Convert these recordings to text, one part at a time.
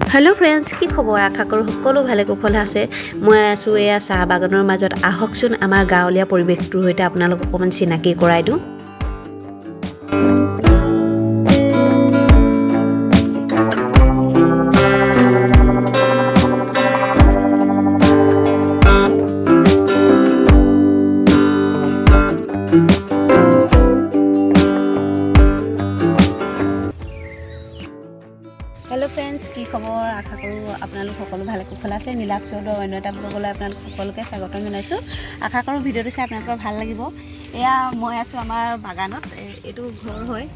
Hello friends की खबर आशा करूँ सकलो भाले कुशले আছে মই আছো এয়া চাহ বাগানৰ মাজত আহকচোন আমাৰ গাঁৱলীয়া পৰিৱেশটোৰ সৈতে আপোনালোকক অকমান চিনাকি কৰাই দিওঁ हेलो फ्रेंड्स की खबर आशा करूँ आपलोक सकलो भाले कुशले আছে নীলাভ চৌধৰ অন্য এটা ব্লগলৈ আপোনালোক সকলোকে স্বাগতম জনাইছোঁ আশা কৰোঁ ভিডিঅ'টো চাই আপোনালোকৰ ভাল লাগিব এয়া মই আছোঁ আমাৰ বাগানত এইটো ঘৰ হয়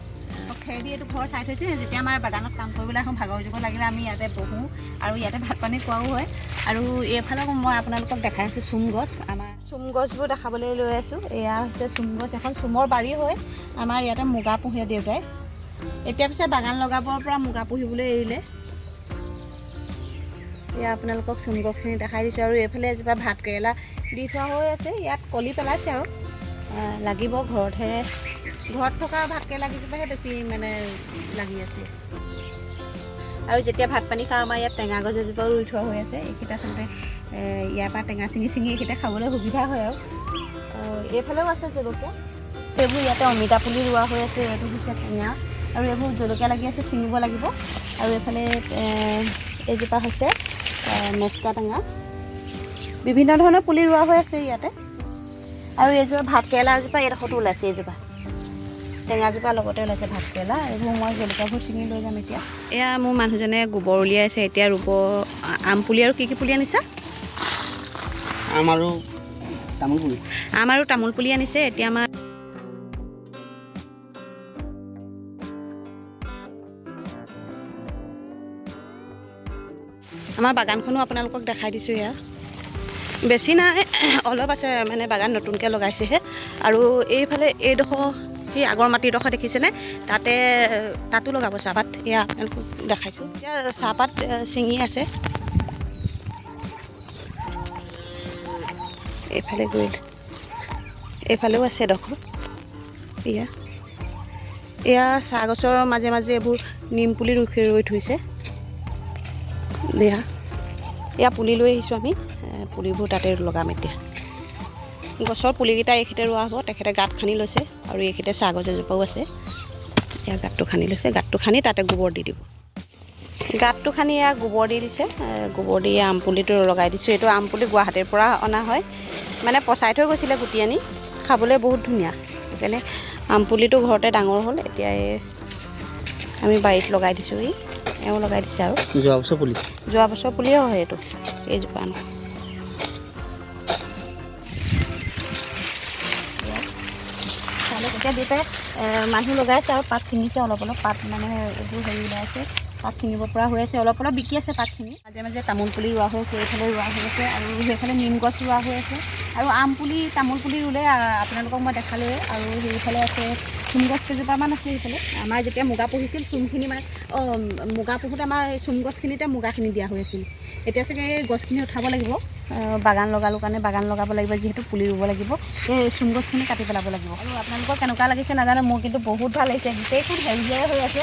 খেৰ দি এইটো ঘৰ চাই থৈছে যেতিয়া আমাৰ বাগানত কাম কৰিবলৈ আহোঁ ভাগৰ যুগৰ লাগিলে আমি ইয়াতে বহোঁ আৰু ইয়াতে ভাত পানী খোৱাও হয় আৰু এইফালে মই আপোনালোকক দেখাই আছোঁ চুম গছ আমাৰ চুম গছবোৰ দেখাবলৈ লৈ আছোঁ এয়া হৈছে চুম গছ এখন চুমৰ বাৰী হয় আমাৰ ইয়াতে মুগা পুহে দেউতাই এতিয়া পিছে বাগান লগাবৰ পৰা মুগা পুহিবলৈ এৰিলে এয়া আপোনালোকক চুম গছখিনি দেখাই দিছোঁ আৰু এইফালে এজোপা ভাত কেৰেলা দি থোৱা হৈ আছে ইয়াত কলি পেলাইছে আৰু লাগিব ঘৰত থকা ভাত কেৰেলা কিছুপাহে বেছি মানে লাগি আছে আৰু যেতিয়া ভাত পানী খাওঁ আমাৰ ইয়াত টেঙা গছ এজোপাও ৰুই থোৱা হৈ আছে এইকেইটা আচলতে ইয়াৰ পৰা টেঙা ছিঙি এইকেইটা খাবলৈ সুবিধা হয় আৰু এইফালেও আছে জলকীয়া এইবোৰ ইয়াতে অমিতা পুলি ৰোৱা হৈ আছে এইটো হৈছে টেঙা আৰু এইবোৰ জলকীয়া লাগি আছে ছিঙিব লাগিব আৰু এইফালে এইজোপা হৈছে মেষ্টা টেঙা বিভিন্ন ধৰণৰ পুলি ৰোৱা হৈ আছে ইয়াতে আৰু এইজোপা ভাত কেৰেলা এজোপা এইডোখৰতো ওলাইছে এইজোপা টেঙাজোপা লগতে ওলাইছে ভাত কেৰেলা এইবোৰ মই জলকীয়াবোৰ ছিঙি লৈ যাম এতিয়া এয়া মোৰ মানুহজনে গোবৰ উলিয়াইছে এতিয়া ৰুব আম পুলি আৰু কি পুলি আনিছা আম আৰু তামোল পুলি আনিছে এতিয়া আমাৰ বাগানখনো আপোনালোকক দেখাই দিছোঁ এয়া বেছি নাই অলপ আছে মানে বাগান নতুনকৈ লগাইছেহে আৰু এইফালে এইডোখৰ সেই আগৰ মাটিডোখৰ দেখিছেনে তাতো লগাব চাহপাত এয়া আপোনালোকক দেখাইছোঁ এতিয়া চাহপাত ছিঙি আছে এইফালে গৈ এইফালেও আছে এডোখৰ এয়া চাহ গছৰ মাজে মাজে এইবোৰ নিম পুলি ৰুই থৈছে এয়া পুলি লৈ আহিছোঁ আমি পুলিবোৰ তাতে লগাম এতিয়া গছৰ পুলিকেইটা এইখিতে ৰোৱা হ'ব তেখেতে গাঁত খান্দি লৈছে আৰু এইখিতে চাহ গছ এজোপাও আছে এয়া গাঁতটো খান্দি লৈছে গাঁতটো খান্দি তাতে গোবৰ দি দিব গাঁতটো খান্দি এয়া গোবৰ দি দিছে গোবৰ দি আম পুলিটো লগাই দিছোঁ এইটো আম পুলি গুৱাহাটীৰ পৰা অনা হয় মানে পচাই থৈ গৈছিলে গুটি আনি খাবলৈ বহুত ধুনীয়া সেইকাৰণে আম পুলিটো ঘৰতে ডাঙৰ হ'ল এতিয়া আমি বাৰীত লগাই দিছোঁ এওঁ লগাই দিছে আৰু যোৱা বছৰ পুলিয়ে হয় এইটো এইজোপা এতিয়া দুটাই মানুহ লগাইছে আৰু পাত ছিঙিছে অলপ পাত মানে এইবোৰ হেৰি ওলাইছে পাত ছিঙিব পৰা হৈ আছে অলপ বিকি আছে পাত ছিঙি মাজে মাজে তামোল পুলি ৰোৱা হৈ আছে এইফালে ৰোৱা হৈ আছে আৰু সেইফালে নিম গছ ৰোৱা হৈ আছে আৰু আম পুলি তামোল পুলি ৰুলে আপোনালোকক মই দেখালোৱে আৰু সেইফালে আছে চুম গছ কেইজোপামান আছে সেইফালে আমাৰ যেতিয়া মুগা পুহিছিল চুমখিনি মানে মুগা পুহোঁতে আমাৰ চুম গছখিনিতে মুগাখিনি দিয়া হৈ আছিল এতিয়া চাগে এই গছখিনি উঠাব লাগিব বাগান লগালোঁ কাৰণে বাগান লগাব লাগিব যিহেতু পুলি ৰুব লাগিব এই চুম গছখিনি কাটি পেলাব লাগিব আৰু আপোনালোকৰ কেনেকুৱা লাগিছে নাজানো মোৰ কিন্তু বহুত ভাল লাগিছে গোটেইখন সেউজীয়াই হৈ আছে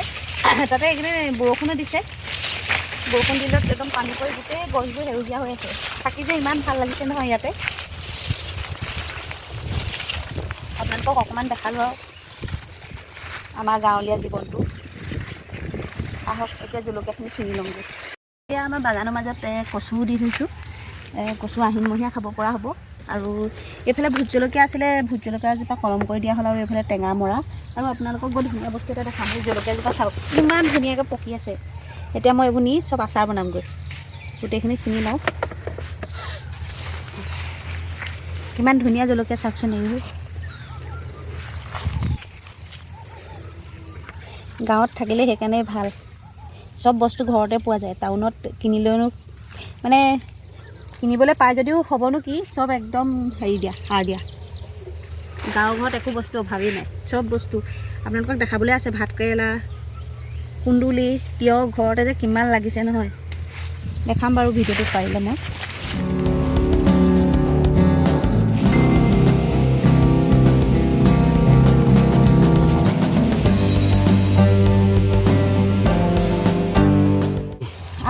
তাতে এইখিনি বৰষুণো দিছে বৰষুণ দিলত একদম পানী পৰি গোটেই গছবোৰ সেউজীয়া হৈ আছে থাকি যে ইমান ভাল লাগিছে নহয় ইয়াতে আপোনালোকক অকণমান দেখালোঁ আৰু আমাৰ গাঁৱলীয়া জীৱনটো আহক এতিয়া জলকীয়াখিনি ছিঙি লওঁগৈ এতিয়া আমাৰ বাগানৰ মাজত কচু দি থৈছোঁ কচু আহিনমহীয়া খাব পৰা হ'ব আৰু এইফালে ভোট জলকীয়া আছিলে ভোট জলকীয়া এজোপা কলম কৰি দিয়া হ'ল আৰু এইফালে টেঙা মৰা আৰু আপোনালোকক বৰ ধুনীয়া বস্তু এটা দেখাম এই জলকীয়াজোপা চাওক ইমান ধুনীয়াকৈ পকি আছে এতিয়া মই এইবোৰ নি চব আচাৰ বনামগৈ গোটেইখিনি ছিঙি লওঁ কিমান ধুনীয়া জলকীয়া চাওকচোন এইবোৰ গাঁৱত থাকিলে সেইকাৰণে ভাল চব বস্তু ঘৰতে পোৱা যায় টাউনত কিনিলেওনো মানে কিনিবলৈ পায় যদিও হ'বনো কি চব একদম হেৰি দিয়া সাৰ দিয়া গাঁৱৰ ঘৰত একো বস্তু অভাৱেই নাই চব বস্তু আপোনালোকক দেখাবলৈ আছে ভাত কেৰেলা কুন্দুলি তিয়হ ঘৰতে যে কিমান লাগিছে নহয় দেখাম বাৰু ভিডিঅ'টোত পাৰিলে মই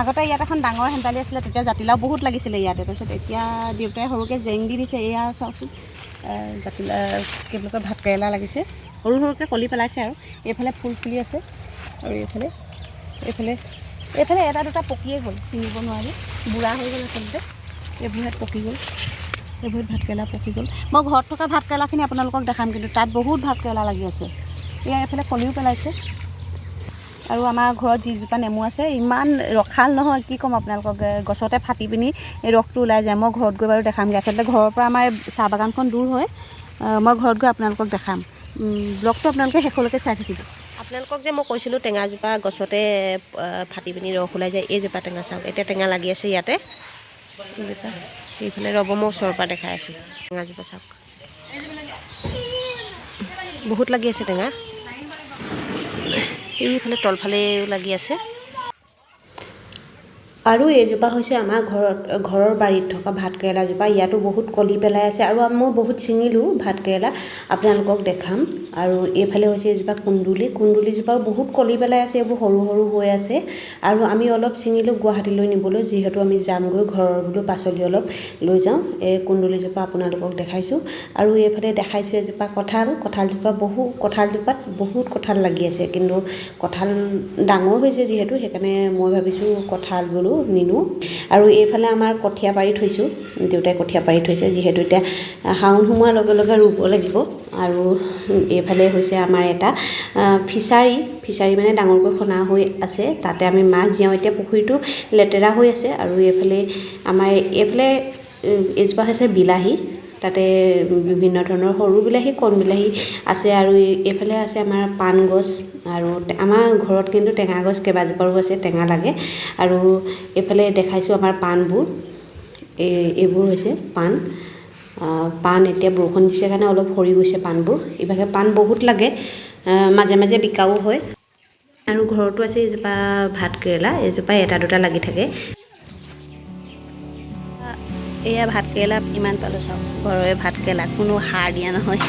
আগতে ইয়াত এখন ডাঙৰ হেন্দালি আছিলে, তেতিয়া জাতিলাও বহুত লাগিছিলে ইয়াতে। তাৰপিছত এতিয়া দেউতাই সৰুকৈ জেং দি দিছে। এয়া চাওকচোন, জাতিলাও কি বুলি কয়, ভাতকেৰেলা লাগিছে, সৰু সৰুকৈ কলি পেলাইছে। আৰু এইফালে ফুল ফুলি আছে, আৰু এইফালে এটা দুটা পকিয়ে গ'ল, ছিঙিব নোৱাৰি, বুঢ়া হৈ গ'ল আচলতে। এইবোৰত পকি গ'ল, এইবোৰত ভাতকেৰেলা পকি গ'ল। মই ঘৰত থকা ভাতকেৰেলাখিনি আপোনালোকক দেখাম, কিন্তু তাত বহুত ভাতকেৰেলা লাগি আছে। এয়া এইফালে কলিও পেলাইছে। আৰু আমাৰ ঘৰত যিজোপা নেমু আছে, ইমান ৰসাল নহয়, কি ক'ম আপোনালোকক, গছতে ফাটি পিনি এই ৰসটো ওলাই যায়। মই ঘৰত গৈ বাৰু দেখামগৈ। আচলতে ঘৰৰ পৰা আমাৰ চাহ বাগানখন দূৰ হয়, মই ঘৰত গৈ আপোনালোকক দেখাম। ব্লগটো আপোনালোকে শেষলৈকে চাই থাকিব। আপোনালোকক যে মই কৈছিলোঁ টেঙাজোপা গছতে ফাটি পিনি ৰস ওলাই যায়, এইজোপা টেঙা চাওক, এতিয়া টেঙা লাগি আছে ইয়াতে। এইফালে ৰ'ব, মই ওচৰৰ পৰা দেখাই আছোঁ। টেঙাজোপা চাওক, বহুত লাগি আছে টেঙা। এইফালে তলফালেও লাগি আছে। আৰু এইজোপা হৈছে আমাৰ ঘৰৰ বাৰীত থকা ভাতকেৰেলাজোপা। ইয়াতো বহুত কলি পেলাই আছে, আৰু মই বহুত ছিঙিলোঁ ভাতকেৰেলা, আপোনালোকক দেখাম। আৰু এইফালে হৈছে এজোপা কুন্দুলিজোপাও বহুত কলি পেলাই আছে, এইবোৰ সৰু সৰু হৈ আছে। আৰু আমি অলপ ছিঙিলোঁ গুৱাহাটীলৈ নিবলৈ, যিহেতু আমি যামগৈ, ঘৰৰ বোলো পাচলি অলপ লৈ যাওঁ। এই কুন্দুলিজোপা আপোনালোকক দেখাইছোঁ। আৰু এইফালে দেখাইছোঁ এজোপা কঁঠালজোপাত বহুত কঁঠাল লাগি আছে, কিন্তু কঁঠাল ডাঙৰ হৈছে যিহেতু, সেইকাৰণে মই ভাবিছোঁ কঁঠাল বোলো নিনো। আৰু এইফালে আমাৰ কঠীয়া পাৰি থৈছোঁ, দেউতাই কঠীয়া পাৰি থৈছে, যিহেতু এতিয়া শাওণ সোমোৱাৰ লগে লগে ৰুব লাগিব। আৰু এইফালে হৈছে আমাৰ এটা ফিছাৰী মানে ডাঙৰকৈ খনা হৈ আছে, তাতে আমি মাছ জীয়াওঁ। এতিয়া পুখুৰীটো লেতেৰা হৈ আছে। আৰু এইফালে এজোপা হৈছে বিলাহী, তাতে বিভিন্ন ধৰণৰ সৰু বিলাহী, কণ বিলাহী আছে। আৰু এইফালে আছে আমাৰ পাণ গছ, আৰু আমাৰ ঘৰত কিন্তু টেঙা গছ কেইবাজোপাও আছে, টেঙা লাগে। আৰু এইফালে দেখাইছোঁ আমাৰ পাণবোৰ, এইবোৰ হৈছে পাণ এতিয়া বৰষুণ দিছে কাৰণে অলপ সৰি গৈছে পাণবোৰ। ইভাগে পাণ বহুত লাগে, মাজে মাজে বিকাও হয়। আৰু ঘৰতো আছে এজোপা ভাতকেৰেলা, এজোপা এটা দুটা লাগি থাকে। এয়া ভাতকেৰেলা ইমান পালোঁ চাওক, ঘৰৰে ভাতকেৰেলা, কোনো সাৰ দিয়া নহয়।